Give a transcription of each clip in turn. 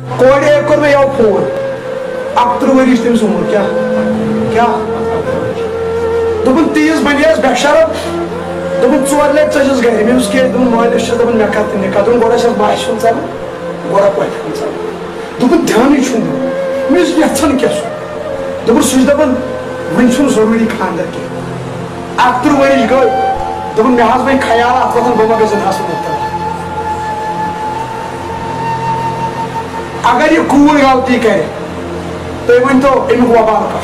कोड़े कर में याव फोन अक्तर वरिश तमिस उम्र क्या दोपन 30 बनियास बेशरम दोपन 4 लाख चजस गए मे उसके दोपन मालिश दोपन मे करते निकाह दोपन गोड़ा से बाशन चल गोड़ा पॉइंट चल दोपन ध्यान ही छुन मिस यथन क्या सु दोपन सुज दोपन वन छुन जरूरी खानदार के अक्तर वरिश गए दोपन मे हास में ख्याल आतन बमा गजन हास मुक्ता अगर ये कूल गलती करे तो ये तो इनको वबाल कर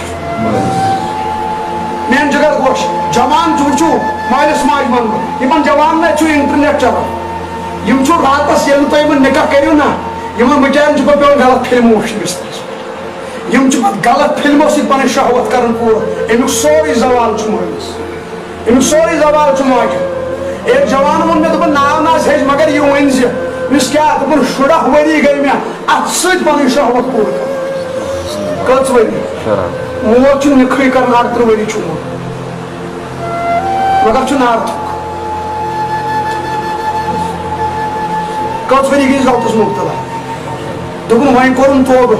मैं जगह गोश जवान चूचू मालिस माज मन यमन जवान में चू इंटरनेट चला यम चू रात से तो यमन निकाह करियो ना यमन बचान चू पे गलत फिल्म वुचन यम चू गलत फिल्मों से पन शहवत करन पूरा एमु सोरी जवाल चू मालिस एमु सोरी जवाल चू माज एक जवान मन में तो नाव ना है मगर ये वन से मिस क्या तो शुरा वरी गई मैं अत्सद पन शहवत पूरा कच वरी मो चू निखई कर नार्थ वरी चू मगर चू नार्थ कच वरी गई गलतस मुब्तला दोपन वन कोरुन तोब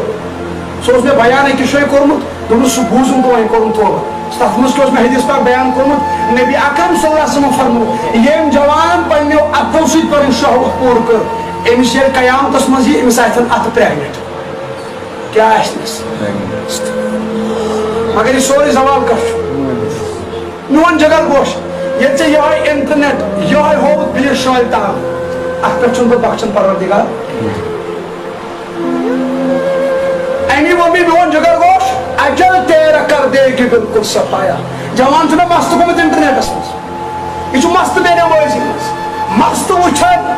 सो मे बयान अकिस शे कोरमुत दोपन सह बूजुम तो वन कोरुन तोब तथ मज मे हदीस पाक बयान कोरमुत नबी अकरम सल्लल्लाहु अलैहि वसल्लम फरमो यम जवान पन्नो अतो सत पर शहवत पूर कर एमिस ये कयामतस मज ये एमिस आथन अत प्रेगनेंट क्या आसनस मगर ये सोरे सवाल कर नुन जगह गोश ये इंटरनेट ये होत बीस शाल ताम अत पे बख्शन परवरदिगार अमी वो भी नुन जगह गोश अजल तेरा कर देगी बिल्कुल सफाया जवान चुना मस्त गोमुत इंटरनेटस मज यह मस्त बेने मज मस्त वुचान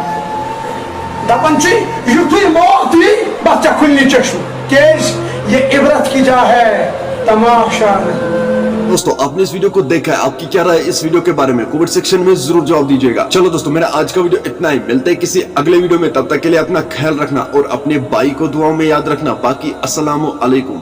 दपान युथु मौत यी बच्चा खुलनी चश्म केस ये इबरत की जा है तमाशा नहीं। दोस्तों आपने इस वीडियो को देखा है, आपकी क्या राय इस वीडियो के बारे में कमेंट सेक्शन में जरूर जवाब दीजिएगा। चलो दोस्तों मेरा आज का वीडियो इतना ही, मिलते हैं किसी अगले वीडियो में, तब तक के लिए अपना ख्याल रखना और अपने भाई को दुआओं में याद रखना। बाकी अस्सलामु अलैकुम।